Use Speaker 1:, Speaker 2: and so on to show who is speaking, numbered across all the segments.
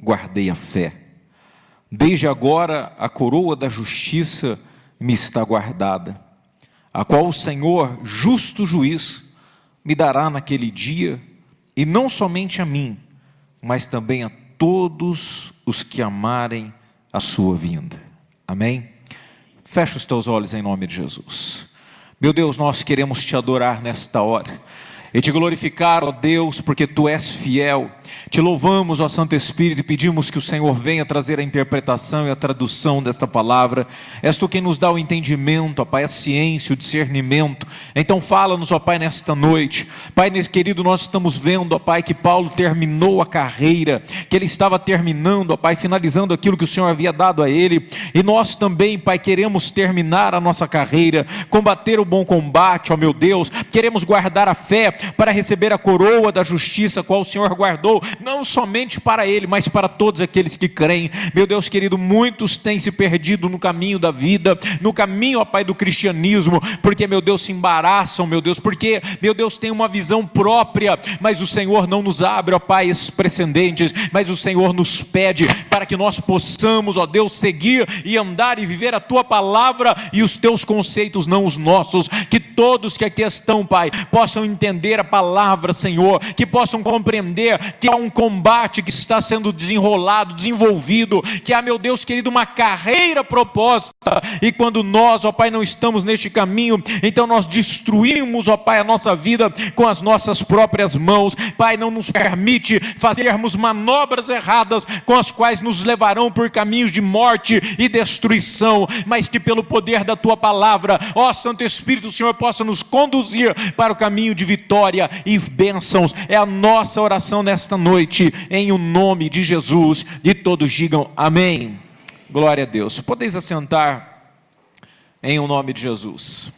Speaker 1: guardei a fé. Desde agora a coroa da justiça me está guardada, a qual o Senhor, justo juiz, me dará naquele dia, e não somente a mim, mas também a todos os que amarem a sua vinda. Amém? Fecha os teus olhos em nome de Jesus. Meu Deus, nós queremos te adorar nesta hora e te glorificar, ó Deus, porque Tu és fiel. Te louvamos, ó Santo Espírito, e pedimos que o Senhor venha trazer a interpretação e a tradução desta palavra. És Tu quem nos dá o entendimento, ó Pai, a ciência, o discernimento. Então fala-nos, ó Pai, nesta noite. Pai querido, nós estamos vendo, ó Pai, que Paulo terminou a carreira, que ele estava terminando, ó Pai, finalizando aquilo que o Senhor havia dado a ele. E nós também, Pai, queremos terminar a nossa carreira, combater o bom combate, ó meu Deus. Queremos guardar a fé para receber a coroa da justiça, qual o Senhor guardou, não somente para ele, mas para todos aqueles que creem. Meu Deus querido, muitos têm se perdido no caminho da vida, no caminho, ó Pai, do cristianismo, porque, meu Deus, se embaraçam, meu Deus, porque, meu Deus, tem uma visão própria, mas o Senhor não nos abre, ó Pai, esses precedentes, mas o Senhor nos pede para que nós possamos, ó Deus, seguir e andar e viver a Tua palavra e os Teus conceitos, não os nossos. Que todos que aqui estão, Pai, possam entender a palavra, Senhor, que possam compreender que há um combate que está sendo desenrolado, desenvolvido, que há, meu Deus querido, uma carreira proposta, e quando nós, ó Pai, não estamos neste caminho, então nós destruímos, ó Pai, a nossa vida com as nossas próprias mãos. Pai, não nos permite fazermos manobras erradas com as quais nos levarão por caminhos de morte e destruição, mas que pelo poder da Tua palavra, ó Santo Espírito, o Senhor possa nos conduzir para o caminho de vitória e bênçãos. É a nossa oração nesta noite, em o nome de Jesus, e todos digam amém. Glória a Deus. Podeis assentar em o nome de Jesus.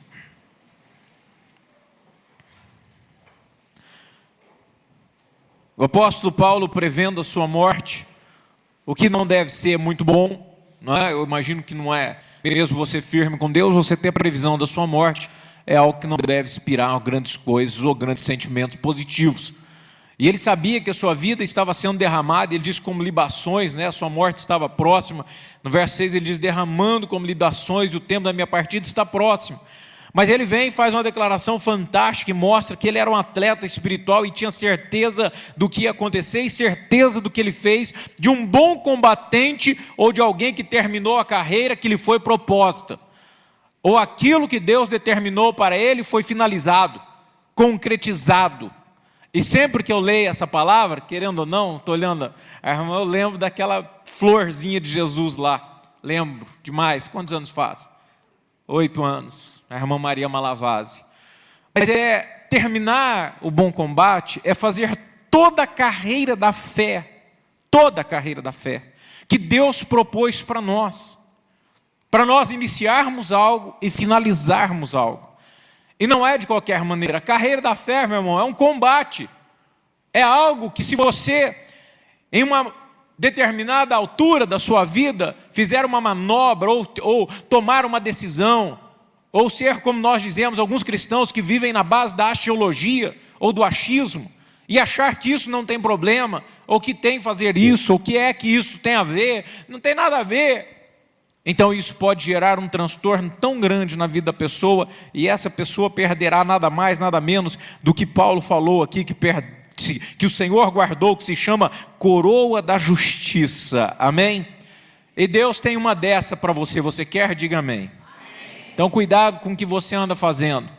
Speaker 1: O apóstolo Paulo, prevendo a sua morte, o que não deve ser muito bom, não é? Eu imagino que não é, mesmo você firme com Deus, você ter a previsão da sua morte, é algo que não deve inspirar grandes coisas ou grandes sentimentos positivos. E ele sabia que a sua vida estava sendo derramada, ele diz como libações, né? A sua morte estava próxima. No verso 6 ele diz, derramando como libações, e o tempo da minha partida está próximo. Mas ele vem e faz uma declaração fantástica e mostra que ele era um atleta espiritual e tinha certeza do que ia acontecer e certeza do que ele fez, de um bom combatente ou de alguém que terminou a carreira que lhe foi proposta. Ou aquilo que Deus determinou para ele foi finalizado, concretizado. E sempre que eu leio essa palavra, querendo ou não, estou olhando a irmã, eu lembro daquela florzinha de Jesus lá. Lembro demais. Quantos anos faz? 8 anos. A irmã Maria Malavase. Mas terminar o bom combate, é fazer toda a carreira da fé, que Deus propôs para nós iniciarmos algo e finalizarmos algo. E não é de qualquer maneira. A carreira da fé, meu irmão, é um combate. É algo que, se você, em uma determinada altura da sua vida, fizer uma manobra ou tomar uma decisão, ou ser, como nós dizemos, alguns cristãos que vivem na base da axiologia ou do achismo, e achar que isso não tem problema, ou que tem que fazer isso, ou que é que isso tem a ver, não tem nada a ver. Então isso pode gerar um transtorno tão grande na vida da pessoa, e essa pessoa perderá nada mais, nada menos do que Paulo falou aqui, que o Senhor guardou, que se chama coroa da justiça. Amém? E Deus tem uma dessa para você. Você quer? Diga amém. Então cuidado com o que você anda fazendo,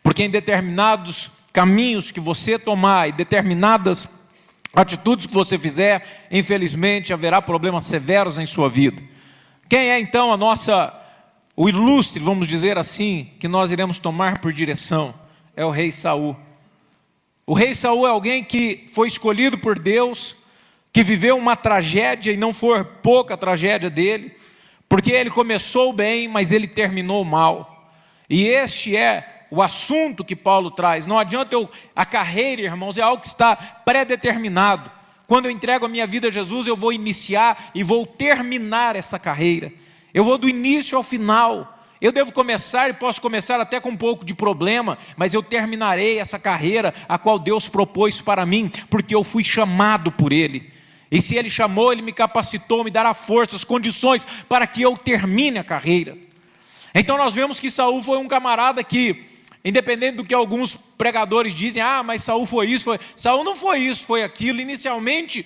Speaker 1: porque em determinados caminhos que você tomar e determinadas atitudes que você fizer, infelizmente haverá problemas severos em sua vida. Quem é então o ilustre, vamos dizer assim, que nós iremos tomar por direção? É o rei Saul. O rei Saul é alguém que foi escolhido por Deus, que viveu uma tragédia, e não foi pouca a tragédia dele, porque ele começou bem, mas ele terminou mal. E este é o assunto que Paulo traz. Não adianta a carreira, irmãos, é algo que está pré-determinado. Quando eu entrego a minha vida a Jesus, eu vou iniciar e vou terminar essa carreira. Eu vou do início ao final. Eu devo começar e posso começar até com um pouco de problema, mas eu terminarei essa carreira a qual Deus propôs para mim, porque eu fui chamado por Ele. E se Ele chamou, Ele me capacitou, me dará forças, condições para que eu termine a carreira. Então nós vemos que Saul foi um camarada que, independente do que alguns pregadores dizem, mas Saul foi isso, Saul não foi isso, foi aquilo. Inicialmente,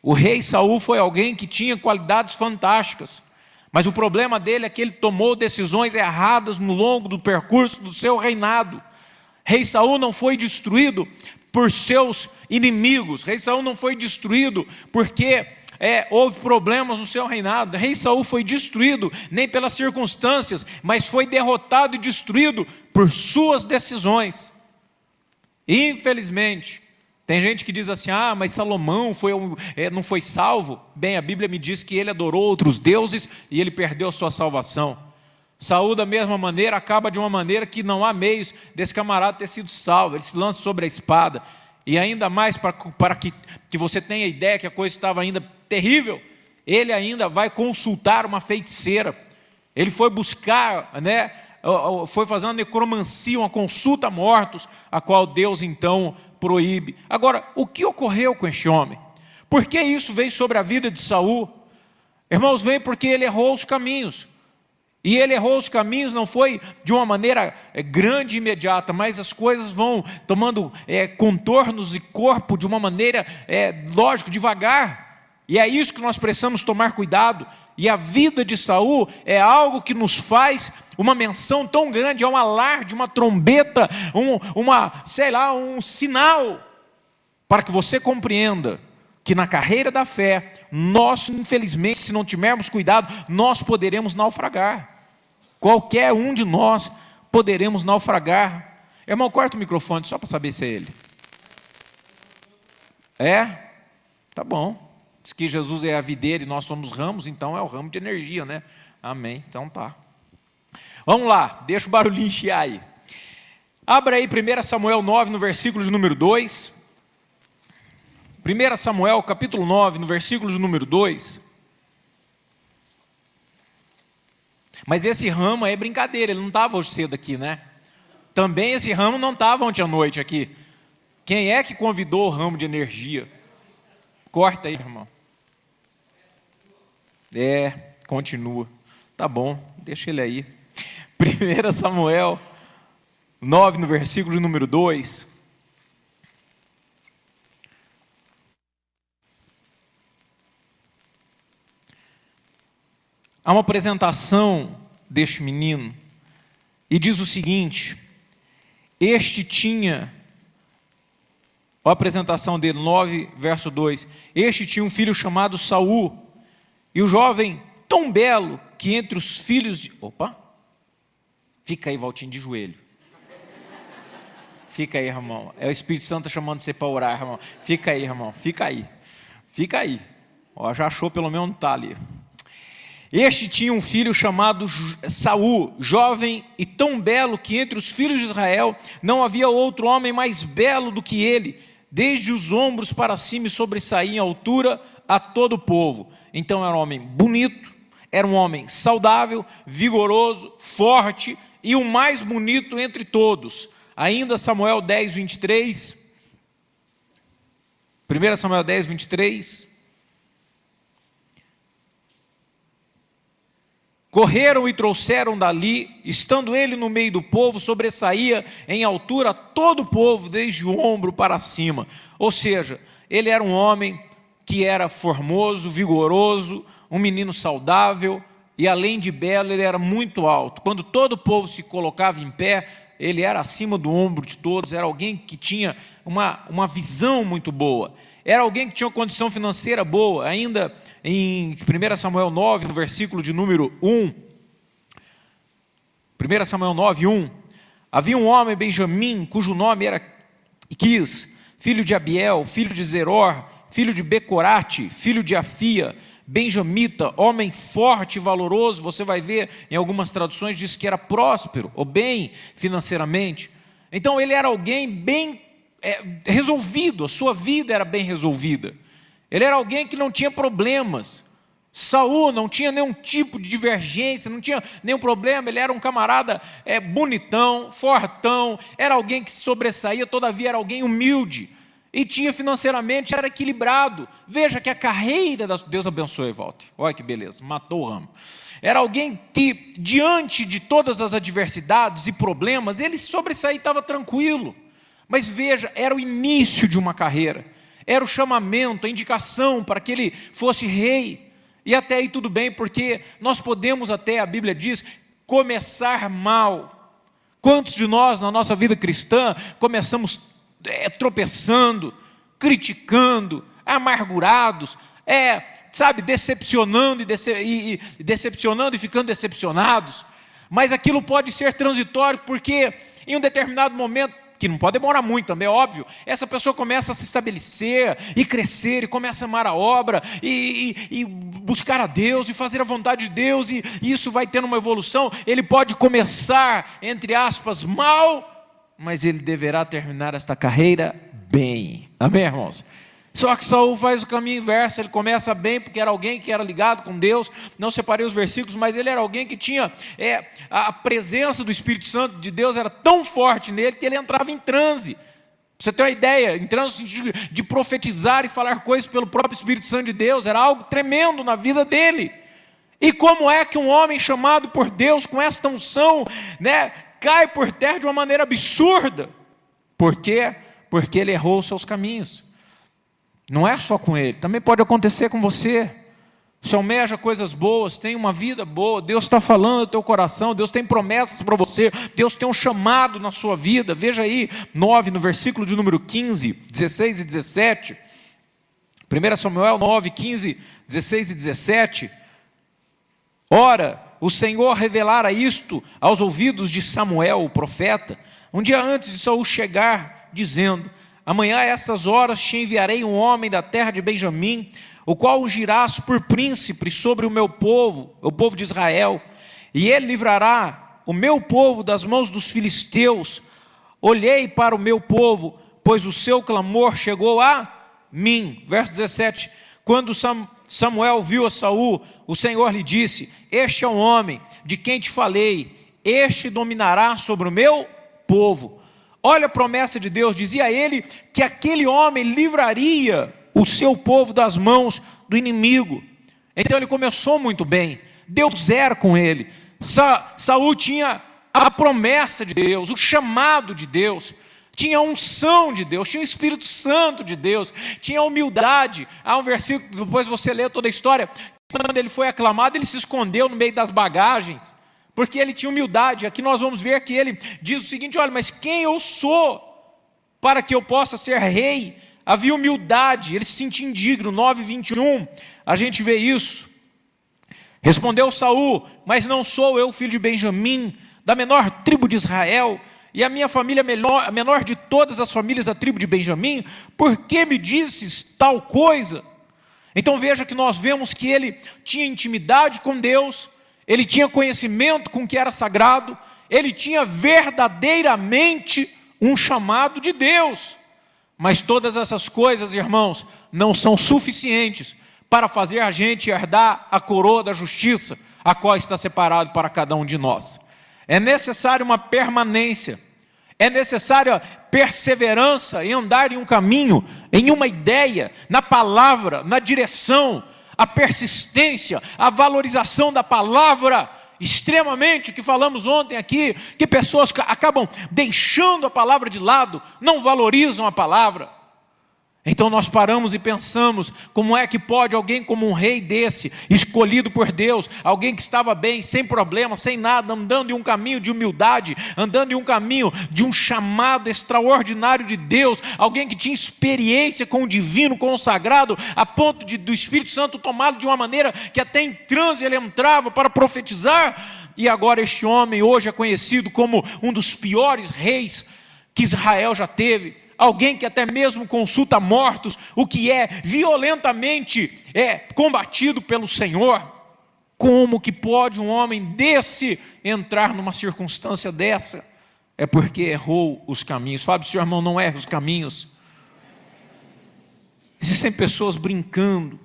Speaker 1: o rei Saul foi alguém que tinha qualidades fantásticas, mas o problema dele é que ele tomou decisões erradas no longo do percurso do seu reinado. Rei Saul não foi destruído por seus inimigos, rei Saul não foi destruído porque houve problemas no seu reinado. Rei Saul foi destruído nem pelas circunstâncias, mas foi derrotado e destruído por suas decisões. Infelizmente, tem gente que diz assim, mas Salomão não foi salvo. Bem, a Bíblia me diz que ele adorou outros deuses e ele perdeu a sua salvação. Saul, da mesma maneira, acaba de uma maneira que não há meios desse camarada ter sido salvo. Ele se lança sobre a espada. E ainda mais para que você tenha ideia que a coisa estava ainda terrível, ele ainda vai consultar uma feiticeira. Ele foi buscar, foi fazer uma necromancia, uma consulta a mortos, a qual Deus então proíbe. Agora, o que ocorreu com este homem? Por que isso veio sobre a vida de Saul? Irmãos, veio porque ele errou os caminhos. E ele errou os caminhos, não foi de uma maneira grande e imediata, mas as coisas vão tomando contornos e corpo de uma maneira lógica, devagar. E é isso que nós precisamos tomar cuidado. E a vida de Saul é algo que nos faz uma menção tão grande, é um alarde, uma trombeta, um sinal, para que você compreenda que na carreira da fé, nós, infelizmente, se não tivermos cuidado, nós poderemos naufragar. Qualquer um de nós poderemos naufragar. Irmão, corta o microfone só para saber se é ele. Tá bom. Diz que Jesus é a videira e nós somos ramos, então é o ramo de energia, né? Amém, então tá. Vamos lá, deixa o barulhinho chiar aí. Abra aí 1 Samuel 9, no versículo de número 2. 1 Samuel, capítulo 9, no versículo de número 2. Mas esse ramo é brincadeira, ele não estava hoje cedo aqui, né? Também esse ramo não estava ontem à noite aqui. Quem é que convidou o ramo de energia? Corta aí, irmão. Continua. Tá bom, deixa ele aí. 1 Samuel 9, no versículo de número 2. Há uma apresentação deste menino, e diz o seguinte: este tinha, a apresentação dele, 9, verso 2, este tinha um filho chamado Saul, e o jovem tão belo, que entre os filhos de... Fica aí, Valtinho, de joelho. Fica aí, irmão, é o Espírito Santo chamando você para orar, irmão. Fica aí, irmão, fica aí. Já achou, pelo menos não está ali. Este tinha um filho chamado Saul, jovem e tão belo que entre os filhos de Israel não havia outro homem mais belo do que ele, desde os ombros para cima e sobressaía em altura a todo o povo. Então era um homem bonito, era um homem saudável, vigoroso, forte e o mais bonito entre todos. Ainda Samuel 10, 23, 1 Samuel 10, 23... correram e trouxeram dali, estando ele no meio do povo, sobressaía em altura todo o povo, desde o ombro para cima. Ou seja, ele era um homem que era formoso, vigoroso, um menino saudável, e além de belo, ele era muito alto. Quando todo o povo se colocava em pé, ele era acima do ombro de todos, era alguém que tinha uma visão muito boa. Era alguém que tinha uma condição financeira boa. Ainda em 1 Samuel 9, no versículo de número 1. 1 Samuel 9, 1. Havia um homem, Benjamim, cujo nome era Quis, filho de Abiel, filho de Zeror, filho de Becorate, filho de Afia, benjamita, homem forte e valoroso. Você vai ver em algumas traduções, diz que era próspero, ou bem financeiramente. Então ele era alguém bem resolvido, a sua vida era bem resolvida. Ele era alguém que não tinha problemas. Saul não tinha nenhum tipo de divergência, não tinha nenhum problema. Ele era um camarada bonitão, fortão, era alguém que se sobressaía, todavia era alguém humilde. e tinha financeiramente, era equilibrado. Veja que a carreira Deus abençoe, Walter. Olha que beleza, matou o ramo. Era alguém que, diante de todas as adversidades e problemas, ele sobressaía e estava tranquilo. Mas veja, era o início de uma carreira, era o chamamento, a indicação para que ele fosse rei. E até aí tudo bem, porque nós podemos até, a Bíblia diz, começar mal. Quantos de nós, na nossa vida cristã, começamos tropeçando, criticando, amargurados, decepcionando e ficando decepcionados. Mas aquilo pode ser transitório, porque em um determinado momento, que não pode demorar muito também, é óbvio, essa pessoa começa a se estabelecer e crescer, e começa a amar a obra, e buscar a Deus, e fazer a vontade de Deus, e isso vai tendo uma evolução. Ele pode começar, entre aspas, mal, mas ele deverá terminar esta carreira bem. Amém, irmãos? Só que Saul faz o caminho inverso, ele começa bem, porque era alguém que era ligado com Deus. Não separei os versículos, mas ele era alguém que tinha, a presença do Espírito Santo de Deus era tão forte nele, que ele entrava em transe. Pra você ter uma ideia, em transe no sentido de profetizar e falar coisas pelo próprio Espírito Santo de Deus, era algo tremendo na vida dele. E como é que um homem chamado por Deus, com esta unção, cai por terra de uma maneira absurda? Por quê? Porque ele errou os seus caminhos. Não é só com ele, também pode acontecer com você. Você almeja coisas boas, tem uma vida boa, Deus está falando no teu coração, Deus tem promessas para você, Deus tem um chamado na sua vida. Veja aí, 9, no versículo de número 15, 16 e 17. 1 Samuel 9, 15, 16 e 17. Ora, o Senhor revelara isto aos ouvidos de Samuel, o profeta, um dia antes de Saul chegar, dizendo: amanhã a estas horas te enviarei um homem da terra de Benjamim, o qual ungirás por príncipe sobre o meu povo, o povo de Israel, e ele livrará o meu povo das mãos dos filisteus. Olhei para o meu povo, pois o seu clamor chegou a mim. Verso 17, quando Samuel viu a Saul, o Senhor lhe disse: este é o homem de quem te falei, este dominará sobre o meu povo. Olha a promessa de Deus, dizia ele que aquele homem livraria o seu povo das mãos do inimigo. Então ele começou muito bem, Deus era com ele. Saul tinha a promessa de Deus, o chamado de Deus, tinha a unção de Deus, tinha o Espírito Santo de Deus, tinha a humildade. Há um versículo, depois você lê toda a história, quando ele foi aclamado, ele se escondeu no meio das bagagens, porque ele tinha humildade. Aqui nós vamos ver que ele diz o seguinte: olha, mas quem eu sou para que eu possa ser rei? Havia humildade, ele se sentia indigno. 9:21, a gente vê isso. Respondeu Saul: mas não sou eu filho de Benjamim, da menor tribo de Israel, e a minha família a menor de todas as famílias da tribo de Benjamim? Por que me dizes tal coisa? Então veja que nós vemos que ele tinha intimidade com Deus, ele tinha conhecimento com o que era sagrado, ele tinha verdadeiramente um chamado de Deus. Mas todas essas coisas, irmãos, não são suficientes para fazer a gente herdar a coroa da justiça, a qual está separado para cada um de nós. É necessário uma permanência, é necessária perseverança em andar em um caminho, em uma ideia, na palavra, na direção, a persistência, a valorização da palavra, extremamente, que falamos ontem aqui, que pessoas acabam deixando a palavra de lado, não valorizam a palavra. Então nós paramos e pensamos: como é que pode alguém como um rei desse, escolhido por Deus, alguém que estava bem, sem problema, sem nada, andando em um caminho de humildade, andando em um caminho de um chamado extraordinário de Deus, alguém que tinha experiência com o divino, com o sagrado, a ponto do Espírito Santo tomá-lo de uma maneira que até em transe ele entrava para profetizar, e agora este homem hoje é conhecido como um dos piores reis que Israel já teve, alguém que até mesmo consulta mortos, o que é violentamente combatido pelo Senhor. Como que pode um homem desse entrar numa circunstância dessa? É porque errou os caminhos. Fábio, seu irmão, não erra os caminhos. Existem pessoas brincando,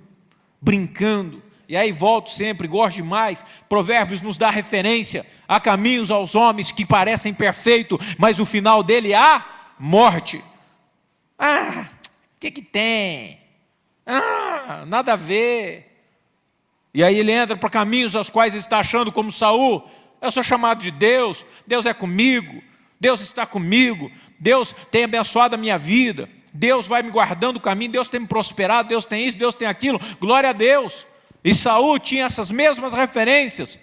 Speaker 1: e aí volto sempre, gosto demais. Provérbios nos dá referência a caminhos aos homens que parecem perfeitos, mas o final dele é a morte. que tem? Nada a ver. E aí ele entra para caminhos aos quais ele está achando como Saul, eu sou chamado de Deus, Deus é comigo, Deus está comigo, Deus tem abençoado a minha vida, Deus vai me guardando o caminho, Deus tem me prosperado, Deus tem isso, Deus tem aquilo, glória a Deus. E Saul tinha essas mesmas referências,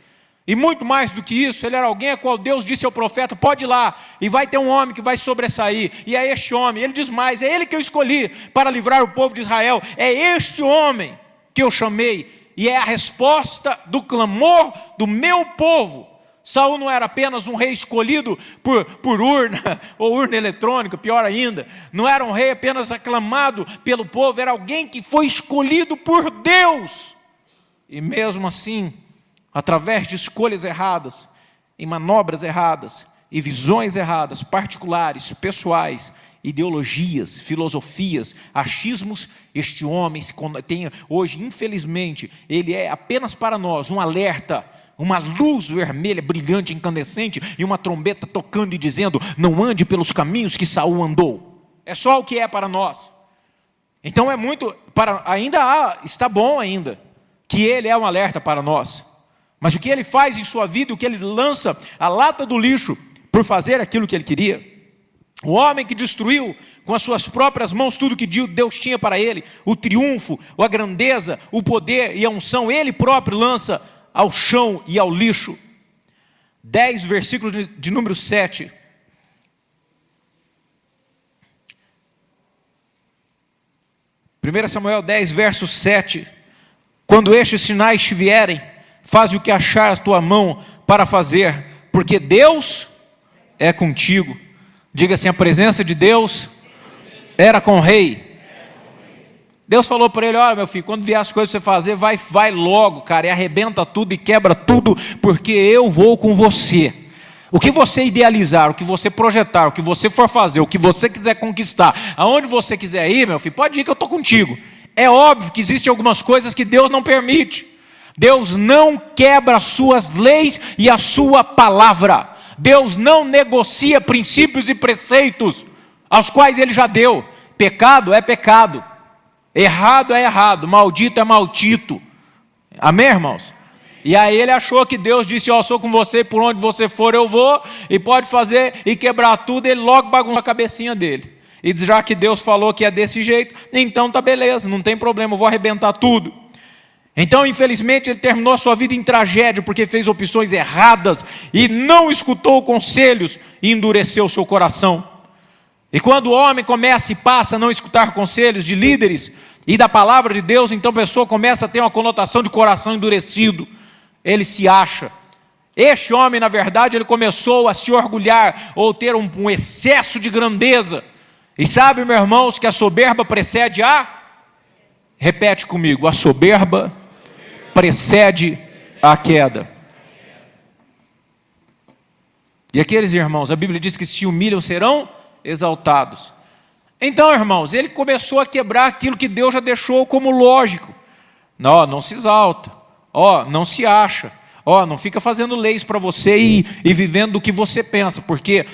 Speaker 1: e muito mais do que isso, ele era alguém a qual Deus disse ao profeta, pode ir lá, e vai ter um homem que vai sobressair, e é este homem, ele diz mais, é ele que eu escolhi para livrar o povo de Israel, é este homem que eu chamei, e é a resposta do clamor do meu povo. Saul não era apenas um rei escolhido por urna, ou urna eletrônica, pior ainda, não era um rei apenas aclamado pelo povo, era alguém que foi escolhido por Deus, e mesmo assim, através de escolhas erradas, em manobras erradas, e visões erradas, particulares, pessoais, ideologias, filosofias, achismos, este homem tem hoje, infelizmente, ele é apenas para nós um alerta, uma luz vermelha, brilhante, incandescente, e uma trombeta tocando e dizendo, não ande pelos caminhos que Saul andou. É só o que é para nós. Então é muito, está bom ainda, que ele é um alerta para nós. Mas o que ele faz em sua vida, o que ele lança a lata do lixo por fazer aquilo que ele queria. O homem que destruiu com as suas próprias mãos tudo que Deus tinha para ele, o triunfo, a grandeza, o poder e a unção, ele próprio lança ao chão e ao lixo. 10, versículo de número 7. Samuel 10, verso 7. Quando estes sinais te vierem, faz o que achar a tua mão para fazer, porque Deus é contigo. Diga assim, a presença de Deus era com o rei. Deus falou para ele, olha meu filho, quando vier as coisas para você fazer, vai logo, cara, e arrebenta tudo e quebra tudo, porque eu vou com você. O que você idealizar, o que você projetar, o que você for fazer, o que você quiser conquistar, aonde você quiser ir, meu filho, pode ir que eu estou contigo. É óbvio que existem algumas coisas que Deus não permite. Deus não quebra as suas leis e a sua palavra. Deus não negocia princípios e preceitos aos quais Ele já deu. Pecado é pecado, errado é errado, maldito é maldito. Amém, irmãos? E aí ele achou que Deus disse, ó, sou com você, por onde você for eu vou, e pode fazer e quebrar tudo, ele logo bagunça a cabecinha dele. E já que Deus falou que é desse jeito, então tá beleza, não tem problema, eu vou arrebentar tudo. Então, infelizmente, ele terminou a sua vida em tragédia, porque fez opções erradas, e não escutou conselhos, e endureceu o seu coração. E quando o homem começa e passa a não escutar conselhos de líderes, e da palavra de Deus, então a pessoa começa a ter uma conotação de coração endurecido, ele se acha. Este homem, na verdade, ele começou a se orgulhar, ou ter um excesso de grandeza, e sabe, meus irmãos, que a soberba precede repete comigo, a soberba precede a queda. E aqueles irmãos, a Bíblia diz que se humilham serão exaltados. Então, irmãos, ele começou a quebrar aquilo que Deus já deixou como lógico. Não se exalta, não se acha, não fica fazendo leis para você e vivendo do que você pensa, porque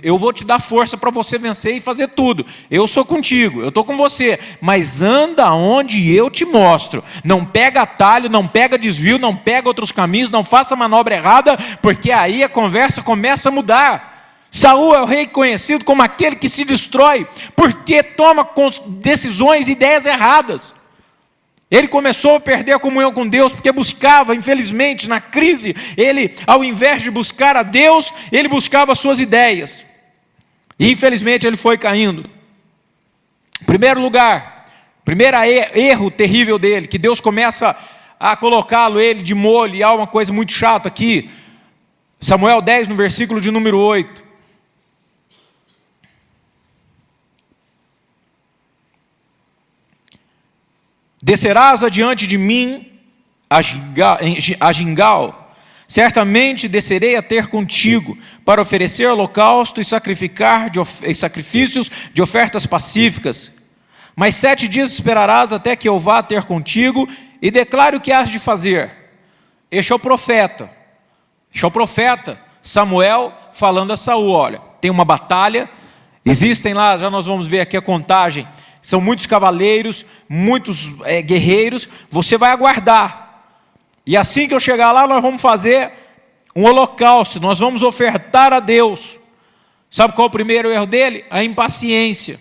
Speaker 1: eu vou te dar força para você vencer e fazer tudo. Eu sou contigo, eu estou com você, mas anda onde eu te mostro. Não pega atalho, não pega desvio, não pega outros caminhos, não faça manobra errada, porque aí a conversa começa a mudar. Saul é o rei conhecido como aquele que se destrói, porque toma decisões e ideias erradas. Ele começou a perder a comunhão com Deus, porque buscava, infelizmente, na crise, ele, ao invés de buscar a Deus, ele buscava as suas ideias. E, infelizmente, ele foi caindo. Primeiro lugar, primeiro erro terrível dele, que Deus começa a colocá-lo, ele de molho, e há uma coisa muito chata aqui. Samuel 10, no versículo de número 8. Descerás adiante de mim a Gilgal, certamente descerei a ter contigo, para oferecer holocausto e sacrifícios de ofertas pacíficas. Mas 7 dias esperarás até que eu vá ter contigo, e declare o que has de fazer. Este é o profeta, Samuel, falando a Saul, olha, tem uma batalha, existem lá, já nós vamos ver aqui a contagem, são muitos cavaleiros, muitos guerreiros, você vai aguardar. E assim que eu chegar lá, nós vamos fazer um holocausto, nós vamos ofertar a Deus. Sabe qual é o primeiro erro dele? A impaciência.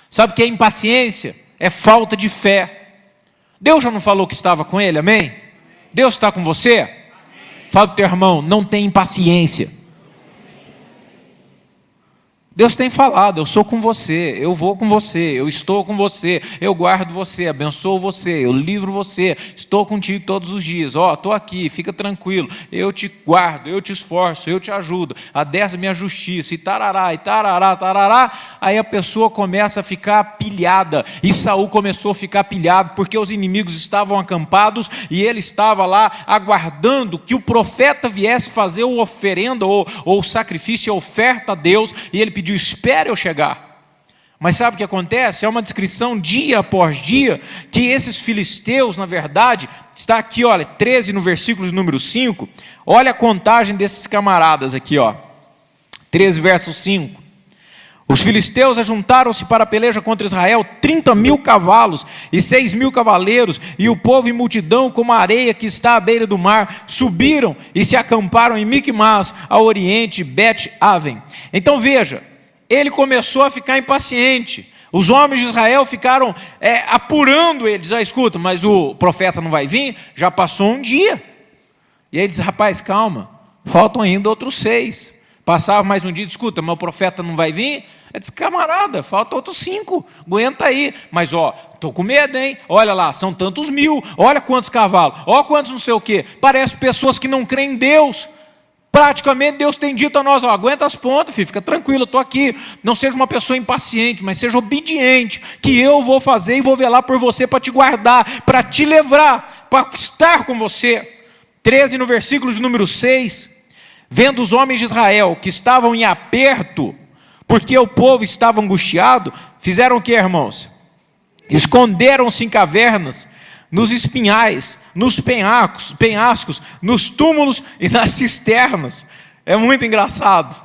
Speaker 1: Sabe o que é impaciência? É falta de fé. Deus já não falou que estava com ele, amém? Deus está com você? Amém. Fala para o teu irmão, não tem impaciência. Deus tem falado, eu sou com você, eu vou com você, eu estou com você, eu guardo você, abençoo você, eu livro você, estou contigo todos os dias, estou aqui, fica tranquilo, eu te guardo, eu te esforço, eu te ajudo, a dessa minha justiça, e tarará, tarará, aí a pessoa começa a ficar pilhada, e Saul começou a ficar pilhado, porque os inimigos estavam acampados, e ele estava lá aguardando que o profeta viesse fazer o oferenda, ou o sacrifício, a oferta a Deus, e ele pediu, espere eu chegar. Mas sabe o que acontece? É uma descrição dia após dia, que esses filisteus, na verdade, está aqui, olha, 13 no versículo de número 5, olha a contagem desses camaradas aqui, 13 verso 5, os filisteus ajuntaram-se para a peleja contra Israel, 30.000 cavalos e 6.000 cavaleiros, e o povo em multidão, como a areia que está à beira do mar, subiram e se acamparam em Micmas, ao oriente, Bet-Aven. Então veja, ele começou a ficar impaciente, os homens de Israel ficaram apurando eles, escuta, mas o profeta não vai vir? Já passou um dia, e aí ele diz, rapaz, calma, faltam ainda outros 6, passava mais um dia, escuta, mas o profeta não vai vir? Ele disse, camarada, faltam outros 5, aguenta aí, mas estou com medo, hein, olha lá, são tantos 1.000, olha quantos cavalos, olha quantos não sei o que, parece pessoas que não creem em Deus. Praticamente Deus tem dito a nós, aguenta as pontas, filho, fica tranquilo, eu estou aqui, não seja uma pessoa impaciente, mas seja obediente, que eu vou fazer e vou velar por você para te guardar, para te livrar, para estar com você. 13 no versículo de número 6, vendo os homens de Israel que estavam em aperto, porque o povo estava angustiado, fizeram o que, irmãos? Esconderam-se em cavernas, nos espinhais, nos penhascos, nos túmulos e nas cisternas. É muito engraçado,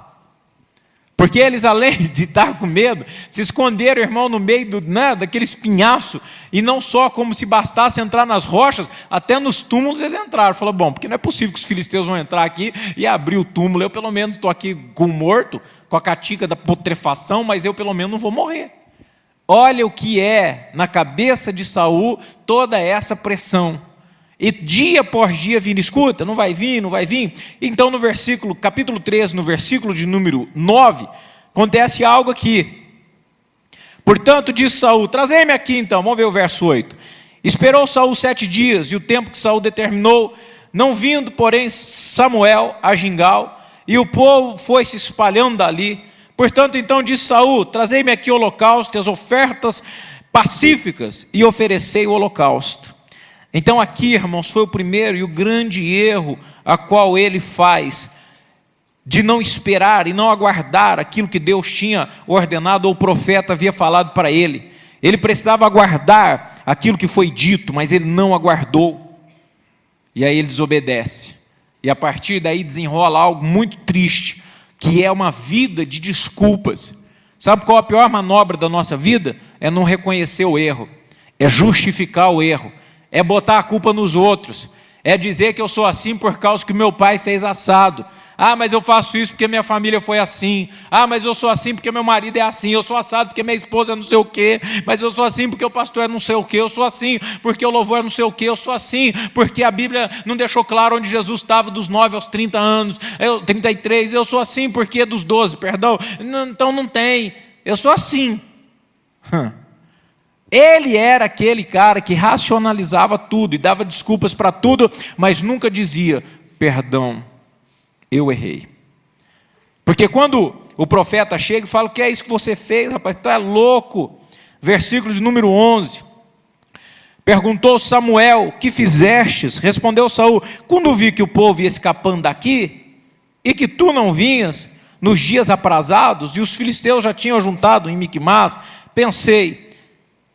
Speaker 1: porque eles, além de estar com medo, se esconderam, irmão, no meio daquele espinhaço, e não só como se bastasse entrar nas rochas, até nos túmulos eles entraram. Falaram, bom, porque não é possível que os filisteus vão entrar aqui e abrir o túmulo, eu pelo menos estou aqui com o morto, com a catica da putrefação, mas eu pelo menos não vou morrer. Olha o que é na cabeça de Saul toda essa pressão. E dia após dia vindo, escuta, não vai vir. Então no capítulo 13, no versículo de número 9, acontece algo aqui. Portanto, disse Saul, trazei-me aqui então, vamos ver o verso 8. Esperou Saul 7 dias, e o tempo que Saul determinou, não vindo, porém, Samuel a Gilgal, e o povo foi se espalhando dali. Portanto, então disse Saul, trazei-me aqui o holocausto, as ofertas pacíficas, e oferecei o holocausto. Então aqui, irmãos, foi o primeiro e o grande erro a qual ele faz, de não esperar e não aguardar aquilo que Deus tinha ordenado, ou o profeta havia falado para ele. Ele precisava aguardar aquilo que foi dito, mas ele não aguardou, e aí ele desobedece, e a partir daí desenrola algo muito triste, que é uma vida de desculpas. Sabe qual a pior manobra da nossa vida? É não reconhecer o erro, é justificar o erro, é botar a culpa nos outros, é dizer que eu sou assim por causa que meu pai fez assado. Mas eu faço isso porque minha família foi assim. Mas eu sou assim porque meu marido é assim. Eu sou assado porque minha esposa é não sei o quê. Mas eu sou assim porque o pastor é não sei o quê. Eu sou assim porque o louvor é não sei o quê. Eu sou assim porque a Bíblia não deixou claro onde Jesus estava dos 9 aos 30 anos. 33. Eu sou assim porque dos 12, perdão. Então não tem. Eu sou assim. Ele era aquele cara que racionalizava tudo e dava desculpas para tudo, mas nunca dizia, perdão, eu errei. Porque quando o profeta chega e fala, o que é isso que você fez, rapaz, tu é louco. Versículo de número 11, perguntou Samuel, que fizestes? Respondeu Saul, quando vi que o povo ia escapando daqui, e que tu não vinhas, nos dias aprazados, e os filisteus já tinham juntado em Micmas, pensei,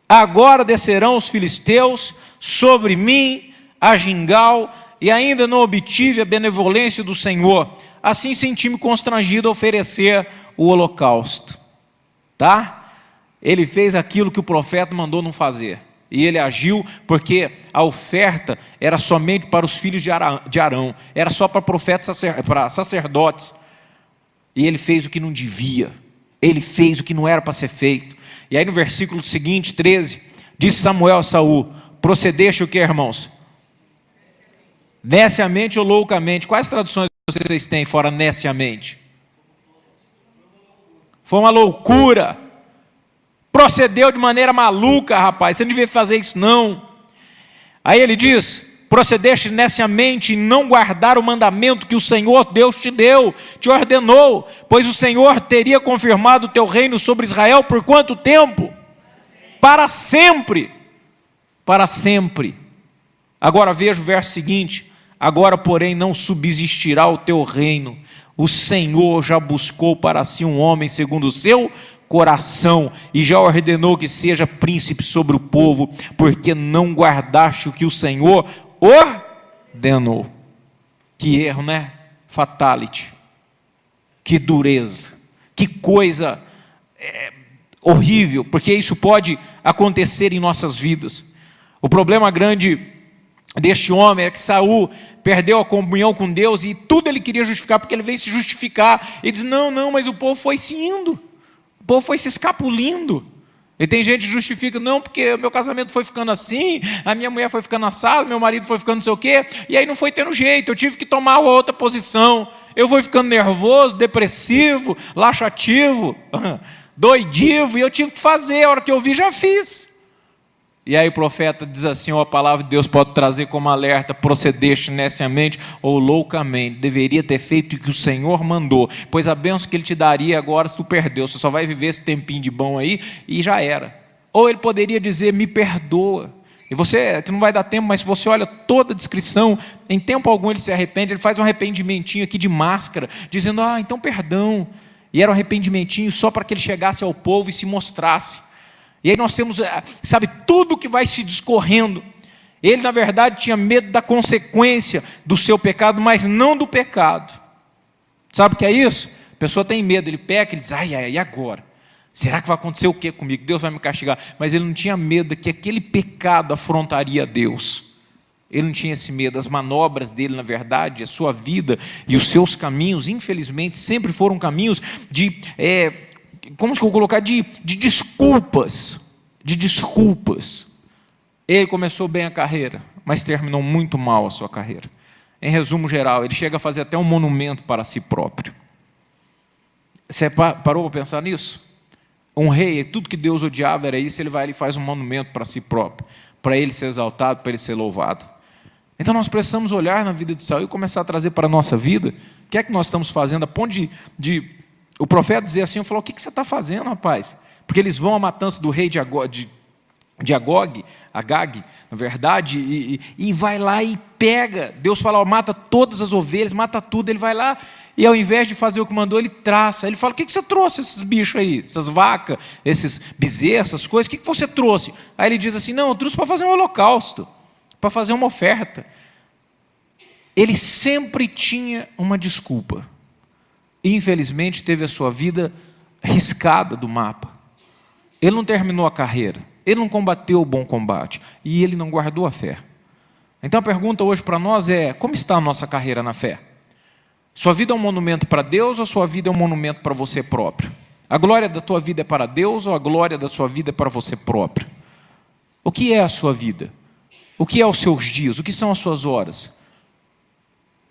Speaker 1: agora descerão os filisteus sobre mim, a Gilgal, e ainda não obtive a benevolência do Senhor. Assim senti-me constrangido a oferecer o holocausto. Tá? Ele fez aquilo que o profeta mandou não fazer. E ele agiu porque a oferta era somente para os filhos de Arão. Era só para profetas, para sacerdotes. E ele fez o que não devia. Ele fez o que não era para ser feito. E aí no versículo seguinte, 13, diz Samuel a Saul: procedeste o que, irmãos? Neciamente ou loucamente? Quais traduções vocês têm fora neciamente? Foi uma loucura. Procedeu de maneira maluca, rapaz. Você não devia fazer isso não. Aí ele diz: procedeste neciamente em não guardar o mandamento que o Senhor Deus te deu, te ordenou, pois o Senhor teria confirmado o teu reino sobre Israel por quanto tempo? Para sempre. Para sempre. Agora veja o verso seguinte: agora porém não subsistirá o teu reino, o Senhor já buscou para si um homem segundo o seu coração, e já ordenou que seja príncipe sobre o povo, porque não guardaste o que o Senhor ordenou. Que erro, né? Fatality. Que dureza. Que coisa horrível, porque isso pode acontecer em nossas vidas. O problema grande deste homem é que Saul perdeu a comunhão com Deus e tudo ele queria justificar, porque ele veio se justificar. Ele diz: não, mas o povo foi se indo. O povo foi se escapulindo. E tem gente que justifica: não, porque o meu casamento foi ficando assim, a minha mulher foi ficando assada, meu marido foi ficando não sei o quê, e aí não foi tendo jeito, eu tive que tomar outra posição. Eu fui ficando nervoso, depressivo, laxativo, doidivo, e eu tive que fazer, a hora que eu vi, já fiz. E aí o profeta diz assim: a palavra de Deus pode trazer como alerta: procedeste neciamente ou loucamente, deveria ter feito o que o Senhor mandou, pois a bênção que Ele te daria agora, se tu perdeu, você só vai viver esse tempinho de bom aí, e já era. Ou ele poderia dizer: me perdoa. E você, que não vai dar tempo, mas se você olha toda a descrição, em tempo algum ele se arrepende, ele faz um arrependimentinho aqui de máscara, dizendo: então perdão. E era um arrependimentinho só para que ele chegasse ao povo e se mostrasse. E aí nós temos, sabe, tudo que vai se discorrendo. Ele, na verdade, tinha medo da consequência do seu pecado, mas não do pecado. Sabe o que é isso? A pessoa tem medo, ele peca, ele diz: e agora? Será que vai acontecer o que comigo? Deus vai me castigar. Mas ele não tinha medo que aquele pecado afrontaria Deus. Ele não tinha esse medo. As manobras dele, na verdade, a sua vida e os seus caminhos, infelizmente, sempre foram caminhos de... como que eu vou colocar, de desculpas, Ele começou bem a carreira, mas terminou muito mal a sua carreira. Em resumo geral, ele chega a fazer até um monumento para si próprio. Você parou para pensar nisso? Um rei, tudo que Deus odiava era isso, ele vai ali e faz um monumento para si próprio, para ele ser exaltado, para ele ser louvado. Então nós precisamos olhar na vida de Saul e começar a trazer para a nossa vida, o que é que nós estamos fazendo, a ponto de o profeta dizer assim, eu falo: o que você está fazendo, rapaz? Porque eles vão à matança do rei de Agag, na verdade, e vai lá e pega. Deus fala: mata todas as ovelhas, mata tudo. Ele vai lá e ao invés de fazer o que mandou, ele traça. Ele fala: o que você trouxe esses bichos aí? Essas vacas, esses bezerros, essas coisas, o que você trouxe? Aí ele diz assim: não, eu trouxe para fazer um holocausto, para fazer uma oferta. Ele sempre tinha uma desculpa. Infelizmente teve a sua vida riscada do mapa. Ele não terminou a carreira, ele não combateu o bom combate e ele não guardou a fé. Então a pergunta hoje para nós é: como está a nossa carreira na fé? Sua vida é um monumento para Deus ou sua vida é um monumento para você próprio? A glória da tua vida é para Deus ou a glória da sua vida é para você próprio? O que é a sua vida? O que é os seus dias? O que são as suas horas?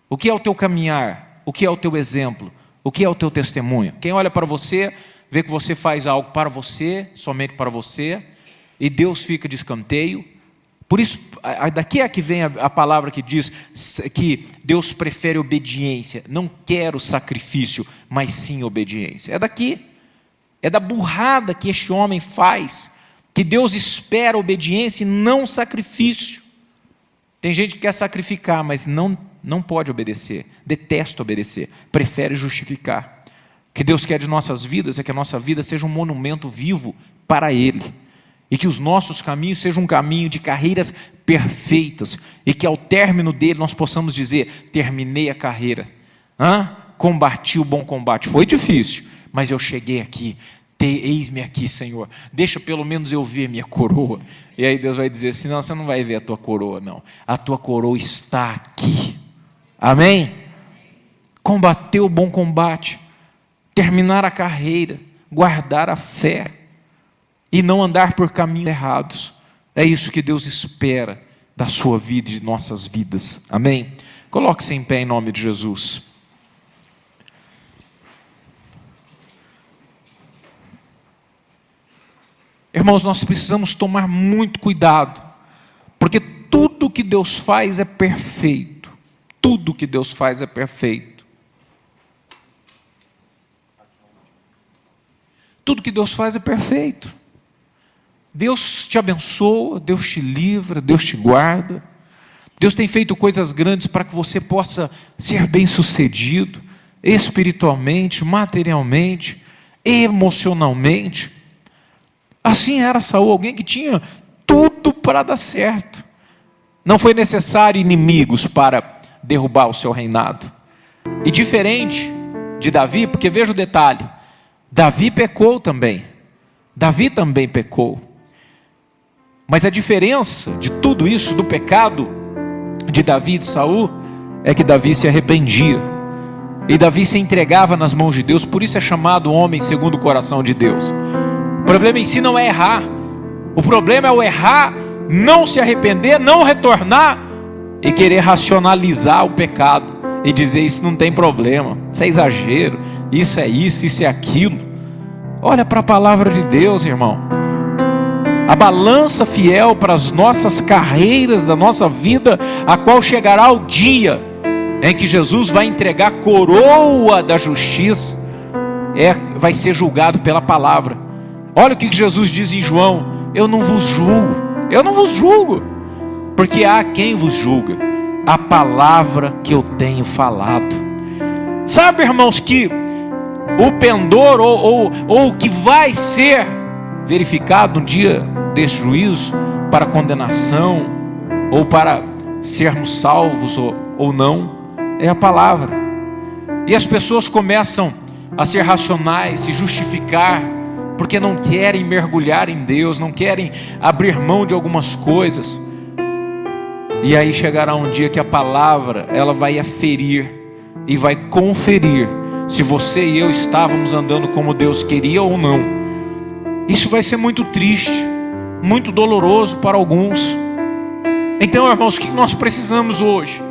Speaker 1: O que é o teu caminhar? O que é o teu exemplo? O que é o teu testemunho? Quem olha para você, vê que você faz algo para você, somente para você, e Deus fica de escanteio. Por isso, daqui é que vem a palavra que diz que Deus prefere obediência. Não quero sacrifício, mas sim obediência. É daqui. É da burrada que este homem faz, que Deus espera obediência e não sacrifício. Tem gente que quer sacrificar, mas não pode obedecer, detesta obedecer, prefere justificar. O que Deus quer de nossas vidas é que a nossa vida seja um monumento vivo para Ele, e que os nossos caminhos sejam um caminho de carreiras perfeitas, e que ao término dele nós possamos dizer: terminei a carreira, combati o bom combate, foi difícil, mas eu cheguei aqui, Eis-me aqui, Senhor, deixa pelo menos eu ver minha coroa. E aí Deus vai dizer assim: não, você não vai ver a tua coroa, não, a tua coroa está aqui. Amém? Combater o bom combate, terminar a carreira, guardar a fé e não andar por caminhos errados. É isso que Deus espera da sua vida e de nossas vidas. Amém? Coloque-se em pé em nome de Jesus. Irmãos, nós precisamos tomar muito cuidado, porque tudo que Deus faz é perfeito. Tudo que Deus faz é perfeito. Tudo que Deus faz é perfeito. Deus te abençoa, Deus te livra, Deus te guarda. Deus tem feito coisas grandes para que você possa ser bem-sucedido, espiritualmente, materialmente, emocionalmente. Assim era Saul, alguém que tinha tudo para dar certo. Não foi necessário inimigos para derrubar o seu reinado. E diferente de Davi, porque veja o detalhe, Davi pecou também. Davi também pecou. Mas a diferença de tudo isso, do pecado de Davi e de Saul, é que Davi se arrependia. E Davi se entregava nas mãos de Deus, por isso é chamado homem segundo o coração de Deus. O problema em si não é errar. O problema é o errar, não se arrepender, não retornar e querer racionalizar o pecado e dizer: isso não tem problema, isso é exagero, isso é aquilo. Olha para a palavra de Deus, irmão. A balança fiel para as nossas carreiras da nossa vida, a qual chegará o dia em que Jesus vai entregar a coroa da justiça, vai ser julgado pela palavra. Olha o que Jesus diz em João: eu não vos julgo, porque há quem vos julga, a palavra que eu tenho falado. Sabe, irmãos, que o pendor ou o que vai ser verificado no dia deste juízo, para condenação ou para sermos salvos ou não, é a palavra. E as pessoas começam a ser racionais, se justificar, porque não querem mergulhar em Deus, não querem abrir mão de algumas coisas. E aí chegará um dia que a palavra, ela vai aferir e vai conferir se você e eu estávamos andando como Deus queria ou não. Isso vai ser muito triste, muito doloroso para alguns. Então, irmãos, o que nós precisamos hoje?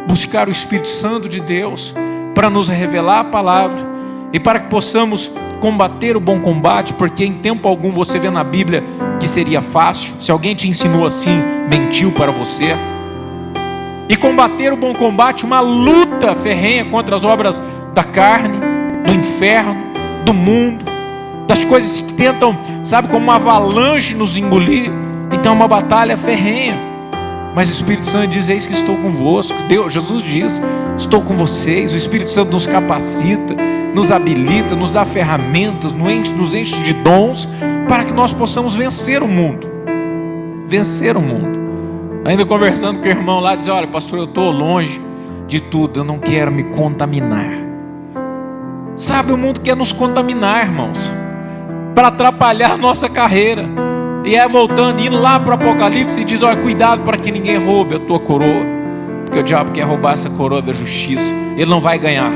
Speaker 1: Buscar o Espírito Santo de Deus para nos revelar a palavra e para que possamos combater o bom combate, porque em tempo algum você vê na Bíblia que seria fácil. Se alguém te ensinou assim, mentiu para você. E combater o bom combate, uma luta ferrenha contra as obras da carne, do inferno, do mundo, das coisas que tentam, sabe, como uma avalanche nos engolir. Então é uma batalha ferrenha. Mas o Espírito Santo diz: eis que estou convosco. Jesus diz: estou com vocês. O Espírito Santo nos capacita, nos habilita, nos dá ferramentas, nos enche de dons, para que nós possamos vencer o mundo. Vencer o mundo. Ainda conversando com o irmão lá, diz: olha, pastor, eu estou longe de tudo, eu não quero me contaminar. Sabe, o mundo quer nos contaminar, irmãos, para atrapalhar a nossa carreira. E voltando, indo lá para o Apocalipse, e diz: olha, cuidado para que ninguém roube a tua coroa, porque o diabo quer roubar essa coroa da justiça. Ele não vai ganhar,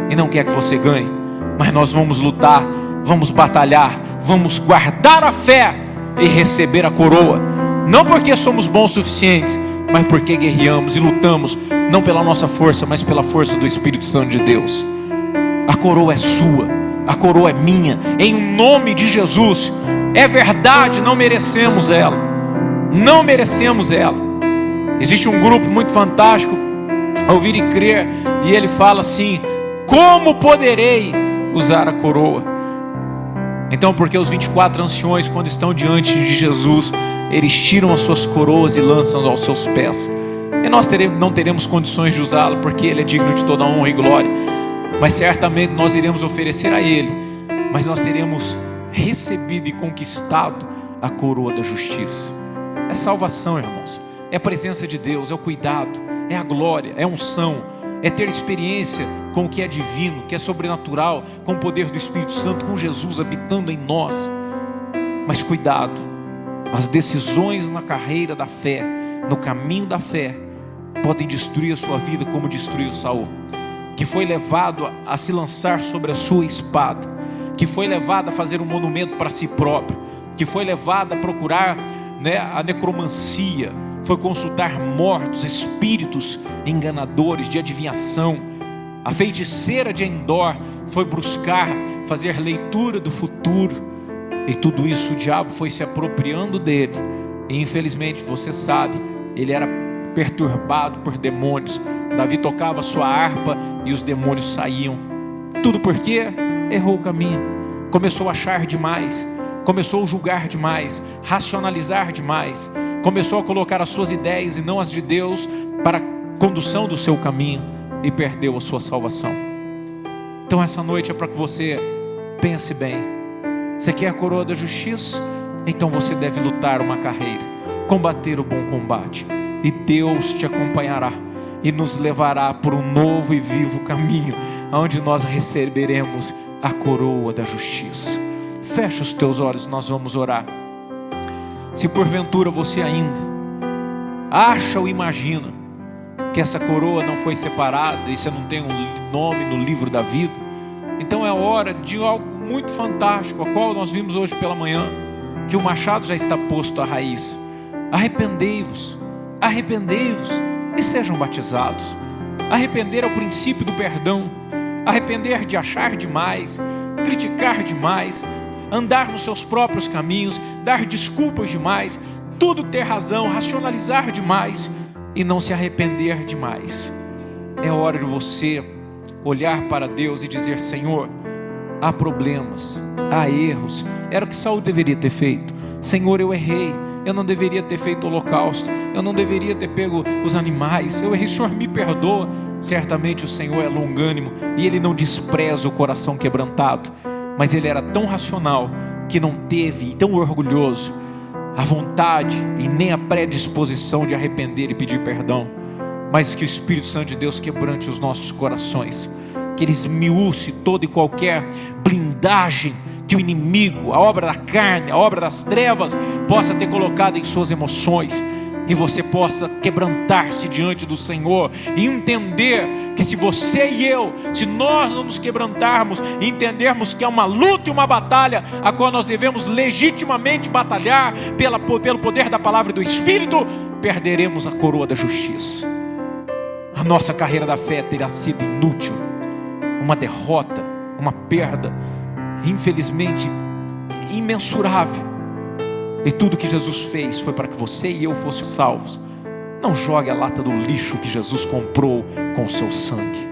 Speaker 1: e não quer que você ganhe. Mas nós vamos lutar, vamos batalhar, vamos guardar a fé e receber a coroa. Não porque somos bons o suficientes, mas porque guerreamos e lutamos, não pela nossa força, mas pela força do Espírito Santo de Deus. A coroa é sua, a coroa é minha, em nome de Jesus. É verdade, não merecemos ela, não merecemos ela. Existe um grupo muito fantástico, Ouvir e Crer, e ele fala assim: como poderei usar a coroa? Então, porque os 24 anciões, quando estão diante de Jesus, eles tiram as suas coroas e lançam aos seus pés. E nós não teremos condições de usá-la, porque Ele é digno de toda honra e glória. Mas certamente nós iremos oferecer a Ele, mas nós teremos recebido e conquistado a coroa da justiça. É salvação, irmãos, é a presença de Deus, é o cuidado, é a glória, é a unção, é ter experiência com o que é divino, que é sobrenatural, com o poder do Espírito Santo, com Jesus habitando em nós. Mas cuidado, as decisões na carreira da fé, no caminho da fé, podem destruir a sua vida como destruiu Saul, que foi levado a se lançar sobre a sua espada, que foi levado a fazer um monumento para si próprio, que foi levado a procurar, a necromancia, foi consultar mortos, espíritos enganadores de adivinhação. A feiticeira de Endor foi buscar fazer leitura do futuro, e tudo isso o diabo foi se apropriando dele, e infelizmente você sabe, ele era perturbado por demônios. Davi tocava sua harpa e os demônios saíam. Tudo porque errou o caminho, começou a achar demais, começou a julgar demais, racionalizar demais, começou a colocar as suas ideias e não as de Deus para a condução do seu caminho, e perdeu a sua salvação. Então essa noite é para que você pense bem. Você quer a coroa da justiça? Então você deve lutar uma carreira, combater o bom combate, e Deus te acompanhará e nos levará por um novo e vivo caminho, onde nós receberemos a coroa da justiça. Fecha os teus olhos, nós vamos orar. Se porventura você ainda acha ou imagina que essa coroa não foi separada e você não tem um nome no livro da vida, então é hora de algo muito fantástico, a qual nós vimos hoje pela manhã, que o machado já está posto à raiz. Arrependei-vos e sejam batizados. Arrepender é o princípio do perdão. Arrepender de achar demais, criticar demais, andar nos seus próprios caminhos, dar desculpas demais, tudo ter razão, racionalizar demais e não se arrepender demais. É hora de você olhar para Deus e dizer: Senhor, há problemas, há erros, era o que Saul deveria ter feito. Senhor, eu errei, eu não deveria ter feito o holocausto, eu não deveria ter pego os animais, eu errei, Senhor, me perdoa. Certamente o Senhor é longânimo e Ele não despreza o coração quebrantado, mas Ele era tão racional que não teve, e tão orgulhoso, a vontade e nem a predisposição de arrepender e pedir perdão. Mas que o Espírito Santo de Deus quebrante os nossos corações, que Ele esmiúce toda e qualquer blindagem que o inimigo, a obra da carne, a obra das trevas, possa ter colocado em suas emoções, e você possa quebrantar-se diante do Senhor e entender que se você e eu, se nós não nos quebrantarmos e entendermos que é uma luta e uma batalha, a qual nós devemos legitimamente batalhar pelo poder da palavra e do Espírito, perderemos a coroa da justiça. A nossa carreira da fé terá sido inútil, uma derrota, uma perda, infelizmente imensurável. E tudo que Jesus fez foi para que você e eu fossemos salvos. Não jogue a lata do lixo que Jesus comprou com o seu sangue.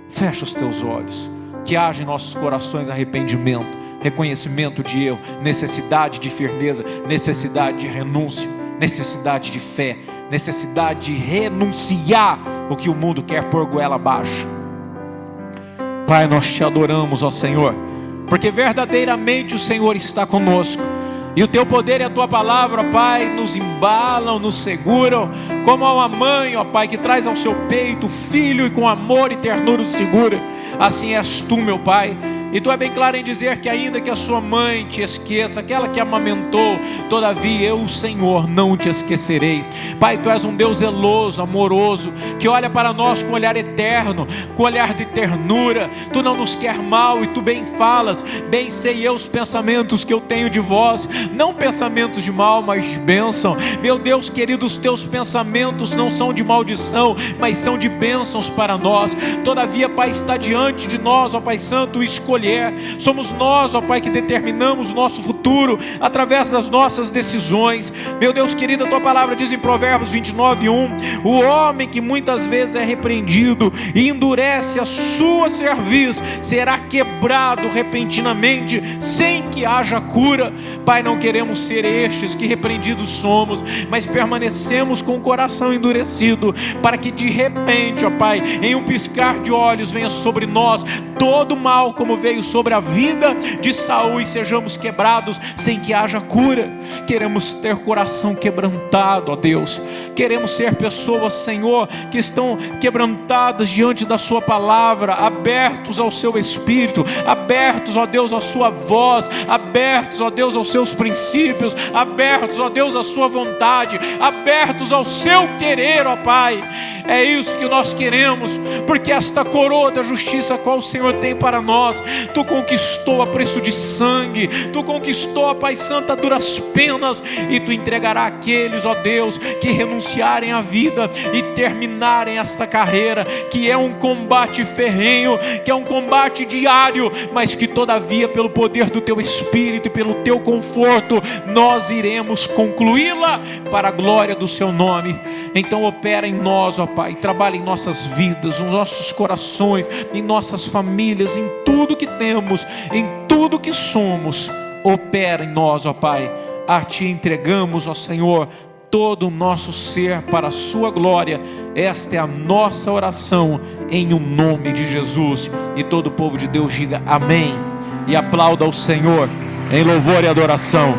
Speaker 1: Fecha os teus olhos, que haja em nossos corações arrependimento, reconhecimento de erro, necessidade de firmeza, necessidade de renúncia, necessidade de fé, necessidade de renunciar o que o mundo quer pôr goela abaixo. Pai, nós te adoramos, ó Senhor, porque verdadeiramente o Senhor está conosco, e o teu poder e a tua palavra, Pai, nos embalam, nos seguram, como a uma mãe, ó Pai, que traz ao seu peito o filho e com amor e ternura o segura. Assim és tu, meu Pai. E tu é bem claro em dizer que ainda que a sua mãe te esqueça, aquela que amamentou, todavia eu, o Senhor, não te esquecerei. Pai, tu és um Deus zeloso, amoroso, que olha para nós com olhar eterno, com olhar de ternura. Tu não nos quer mal e tu bem falas. Bem sei eu os pensamentos que eu tenho de vós, não pensamentos de mal, mas de bênção. Meu Deus querido, os teus pensamentos não são de maldição, mas são de bênçãos para nós. Todavia, Pai, está diante de nós, ó Pai Santo, escolher. Somos nós, ó Pai, que determinamos o nosso futuro através das nossas decisões. Meu Deus querido, a tua palavra diz em Provérbios 29:1: o homem que muitas vezes é repreendido e endurece a sua cerviz será quebrado repentinamente, sem que haja cura. Pai, não queremos ser estes que repreendidos somos, mas permanecemos com o coração endurecido, para que de repente, ó Pai, em um piscar de olhos venha sobre nós todo mal, como veio veio sobre a vida de Saul e sejamos quebrados sem que haja cura. Queremos ter coração quebrantado, ó Deus. Queremos ser pessoas, Senhor, que estão quebrantadas diante da sua palavra, abertos ao seu Espírito, abertos, ó Deus, à sua voz, abertos, ó Deus, aos seus princípios, abertos, ó Deus, à sua vontade, abertos ao seu querer, ó Pai. É isso que nós queremos, porque esta coroa da justiça qual o Senhor tem para nós, Tu conquistou a preço de sangue, Tu conquistou, ó Pai Santo, a duras penas, e Tu entregará àqueles, ó Deus, que renunciarem à vida e terminarem esta carreira, que é um combate ferrenho, que é um combate diário, mas que todavia pelo poder do Teu Espírito e pelo Teu conforto, nós iremos concluí-la para a glória do Seu nome. Então opera em nós, ó Pai, trabalha em nossas vidas, nos nossos corações, em nossas famílias, em tudo que temos, em tudo que somos. Opera em nós, ó Pai. A Ti entregamos, ó Senhor, todo o nosso ser para a Sua glória. Esta é a nossa oração em o nome de Jesus. E todo o povo de Deus diga amém e aplauda ao Senhor em louvor e adoração.